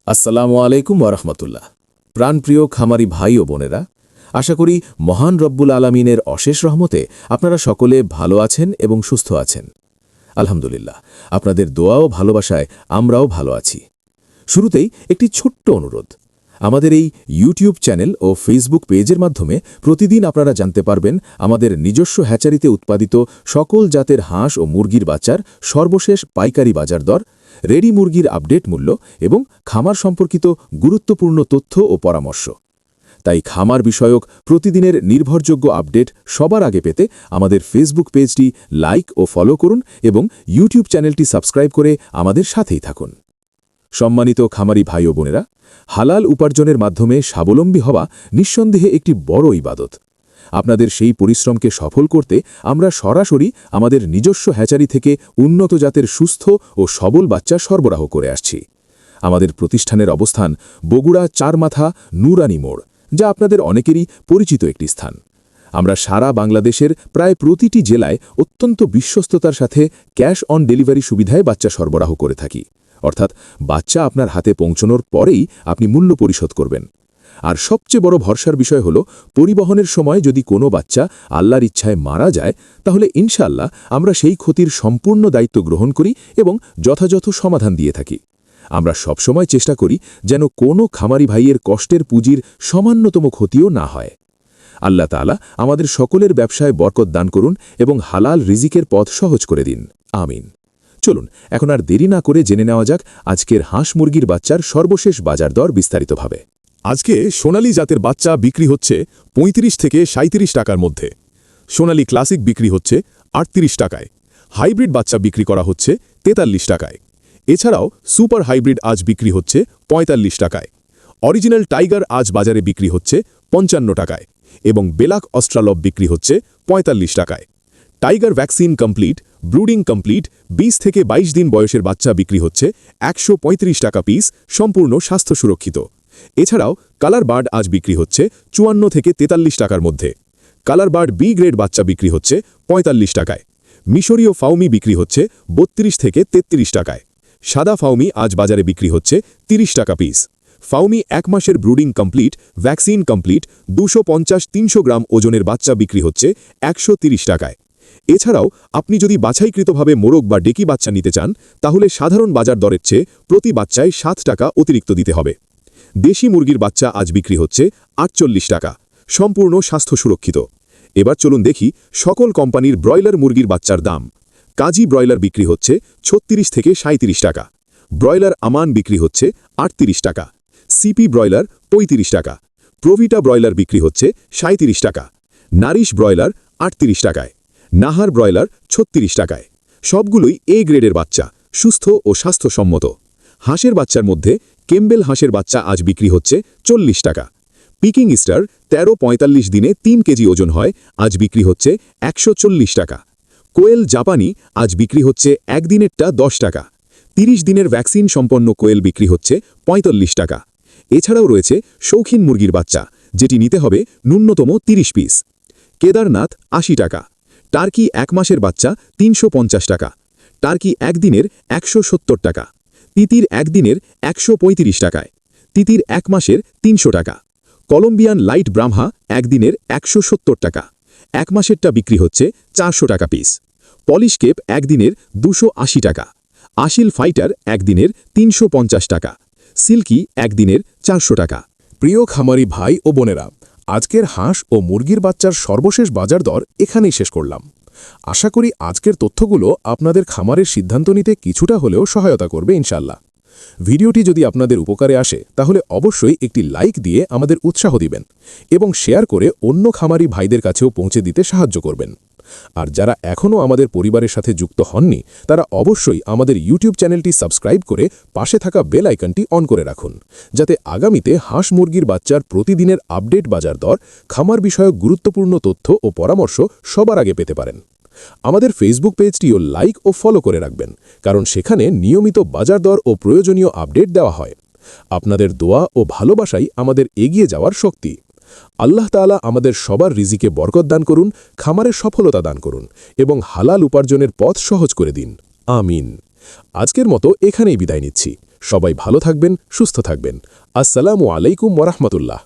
আসসালামু আলাইকুম ওরহমতুল্লাহ। প্রাণপ্রিয় খামারি ভাই ও বোনেরা, আশা করি মহান রব্বুল আলামিনের অশেষ রহমতে আপনারা সকলে ভালো আছেন এবং সুস্থ আছেন। আলহামদুলিল্লাহ, আপনাদের দোয়া ও ভালোবাসায় আমরাও ভালো আছি। শুরুতেই একটি ছোট্ট অনুরোধ, আমাদের এই ইউটিউব চ্যানেল ও ফেসবুক পেজের মাধ্যমে প্রতিদিন আপনারা জানতে পারবেন আমাদের নিজস্ব হ্যাচারিতে উৎপাদিত সকল জাতের হাঁস ও মুরগির বাচ্চার সর্বশেষ পাইকারি বাজার দর, রেডি মুরগির আপডেট মূল্য এবং খামার সম্পর্কিত গুরুত্বপূর্ণ তথ্য ও পরামর্শ। তাই খামার বিষয়ক প্রতিদিনের নির্ভরযোগ্য আপডেট সবার আগে পেতে আমাদের ফেসবুক পেজটি লাইক ও ফলো করুন এবং ইউটিউব চ্যানেলটি সাবস্ক্রাইব করে আমাদের সাথেই থাকুন। সম্মানিত খামারি ভাই ও বোনেরা, হালাল উপার্জনের মাধ্যমে স্বাবলম্বী হওয়া নিঃসন্দেহে একটি বড় ইবাদত। আপনাদের সেই পরিশ্রমকে সফল করতে আমরা সরাসরি আমাদের নিজস্ব হ্যাচারি থেকে উন্নত জাতের সুস্থ ও সবল বাচ্চা সরবরাহ করে আসছি। আমাদের প্রতিষ্ঠানের অবস্থান বগুড়া চারমাথা নুরানি মোড়, যা আপনাদের অনেকেরই পরিচিত একটি স্থান। আমরা সারা বাংলাদেশের প্রায় প্রতিটি জেলায় অত্যন্ত বিশ্বস্ততার সাথে ক্যাশ অন ডেলিভারি সুবিধায় বাচ্চা সরবরাহ করে থাকি, অর্থাৎ বাচ্চা আপনার হাতে পৌঁছানোর পরেই আপনি মূল্য পরিশোধ করবেন। আর সবচেয়ে বড় ভরসার বিষয় হল, পরিবহনের সময় যদি কোনো বাচ্চা আল্লাহর ইচ্ছায় মারা যায়, তাহলে ইনশাআল্লাহ আমরা সেই ক্ষতির সম্পূর্ণ দায়িত্ব গ্রহণ করি এবং যথাযথ সমাধান দিয়ে থাকি। আমরা সবসময় চেষ্টা করি যেন কোনো খামারি ভাইয়ের কষ্টের পুঁজির সামান্যতম ক্ষতিও না হয়। আল্লাহ তাআলা আমাদের সকলের ব্যবসায় বরকত দান করুন এবং হালাল রিজিকের পথ সহজ করে দিন, আমিন। চলুন এখন আর দেরি না করে জেনে নেওয়া যাক আজকের হাঁস মুরগির বাচ্চার সর্বশেষ বাজার দর বিস্তারিতভাবে। আজকে সোনালী জাতের বাচ্চা বিক্রি হচ্ছে ৩৫ থেকে ৩৭ টাকার মধ্যে। সোনালী ক্লাসিক বিক্রি হচ্ছে ৩৮ টাকায়। হাইব্রিড বাচ্চা বিক্রি করা হচ্ছে ৪৩ টাকায়। এছাড়াও সুপার হাইব্রিড আজ বিক্রি হচ্ছে ৪৫ টাকায়। অরিজিনাল টাইগার আজ বাজারে বিক্রি হচ্ছে ৫৫ টাকায় এবং বেলাক অস্ট্রালব বিক্রি হচ্ছে ৪৫ টাকায়। Tiger vaccine complete, brooding complete ২০ থেকে ২২ দিন বয়সের বাচ্চা বিক্রি হচ্ছে ১৩৫ টাকা পিস, সম্পূর্ণ স্বাস্থ্য সুরক্ষিত। এছাড়াও কালার বার্ড আজ বিক্রি হচ্ছে ৫৪ থেকে ৪৩ টাকার মধ্যে। কালার বার্ড বি গ্রেড বাচ্চা বিক্রি হচ্ছে ৪৫ টাকায়। মিশরীয় ফাউমি বিক্রি হচ্ছে ৩২ থেকে ৩৩ টাকায়। সাদা ফাউমি আজ বাজারে বিক্রি হচ্ছে ৩০ টাকা পিস। ফাউমি ১ মাসের ব্রুডিং কমপ্লিট, ভ্যাকসিন কমপ্লিট ২৫০-৩০০ গ্রাম ওজনের বাচ্চা বিক্রি হচ্ছে ১৩০ টাকায়। এছাড়াও আপনি যদি বাছাইকৃতভাবে মোরগ বা ডেকি বাচ্চা নিতে চান, তাহলে সাধারণ বাজার দরের চেয়ে প্রতি বাচ্চায় ৭ টাকা অতিরিক্ত দিতে হবে। দেশি মুরগির বাচ্চা আজ বিক্রি হচ্ছে ৪৮ টাকা, সম্পূর্ণ স্বাস্থ্য সুরক্ষিত। এবার চলুন দেখি সকল কোম্পানির ব্রয়লার মুরগির বাচ্চার দাম। কাজী ব্রয়লার বিক্রি হচ্ছে ৩৬ থেকে ৩৭ টাকা। ব্রয়লার আমান বিক্রি হচ্ছে ৩৮ টাকা। সিপি ব্রয়লার ৩৫ টাকা। প্রভিটা ব্রয়লার বিক্রি হচ্ছে ৩৭ টাকা। নারিশ ব্রয়লার ৩৮ টাকায়। নাহার ব্রয়লার ৩৬ টাকায়। সবগুলোই এ গ্রেডের বাচ্চা, সুস্থ ও স্বাস্থ্যসম্মত। হাঁসের বাচ্চার মধ্যে কেম্বেল হাঁসের বাচ্চা আজ বিক্রি হচ্ছে ৪০ টাকা। পিকিং স্টার ১৩-৪৫ দিনে ৩ কেজি ওজন হয়, আজ বিক্রি হচ্ছে ১৪০ টাকা। কোয়েল জাপানি আজ বিক্রি হচ্ছে একদিনেরটা ১০ টাকা। ৩০ দিনের ভ্যাকসিন সম্পন্ন কোয়েল বিক্রি হচ্ছে ৪৫ টাকা। এছাড়াও রয়েছে শৌখিন মুরগির বাচ্চা, যেটি নিতে হবে ন্যূনতম ৩০ পিস। কেদারনাথ ৮০ টাকা। টার্কি ১ মাসের বাচ্চা ৩৫০ টাকা। টার্কি একদিনের ১৭০ টাকা। তিতির একদিনের ১৩৫ টাকায়। তিতির ১ মাসের ৩০০ টাকা। কলম্বিয়ান লাইট ব্রাহ্মা একদিনের ১৭০ টাকা। ১ মাসেরটা বিক্রি হচ্ছে ৪০০ টাকা পিস। পলিশ কেপ একদিনের ২৮০ টাকা। আশিল ফাইটার একদিনের ৩৫০ টাকা। সিল্কি একদিনের ৪০০ টাকা। প্রিয় খামারি ভাই ও বোনেরা, আজকের হাঁস ও মুরগির বাচ্চার সর্বশেষ বাজার দর এখানেই শেষ করলাম। আশা করি আজকের তথ্যগুলো আপনাদের খামারের সিদ্ধান্ত নিতে কিছুটা হলেও সহায়তা করবে ইনশাল্লাহ। ভিডিওটি যদি আপনাদের উপকারে আসে, তাহলে অবশ্যই একটি লাইক দিয়ে আমাদের উৎসাহ দিবেন এবং শেয়ার করে অন্য খামারি ভাইদের কাছেও পৌঁছে দিতে সাহায্য করবেন। আর যারা এখনও আমাদের পরিবারের সাথে যুক্ত হননি, তারা অবশ্যই আমাদের ইউটিউব চ্যানেলটি সাবস্ক্রাইব করে পাশে থাকা বেল আইকনটি অন করে রাখুন, যাতে আগামীতে হাঁস মুরগির বাচ্চার প্রতিদিনের আপডেট বাজার দর, খামার বিষয়ক গুরুত্বপূর্ণ তথ্য ও পরামর্শ সবার আগে পেতে পারেন। আমাদের ফেসবুক পেজটিও লাইক ও ফলো করে রাখবেন, কারণ সেখানে নিয়মিত বাজার দর ও প্রয়োজনীয় আপডেট দেওয়া হয়। আপনাদের দোয়া ও ভালোবাসাই আমাদের এগিয়ে যাওয়ার শক্তি। আল্লাহ তাআলা আমাদের সবার রিজিকে বরকত দান করুন, খামারে সফলতা দান করুন এবং হালাল উপার্জনের পথ সহজ করে দিন, আমিন। আজকের মতো এখানেই বিদায় নিচ্ছি। সবাই ভালো থাকবেন, সুস্থ থাকবেন। আসসালামু আলাইকুম ওরহমতুল্লাহ।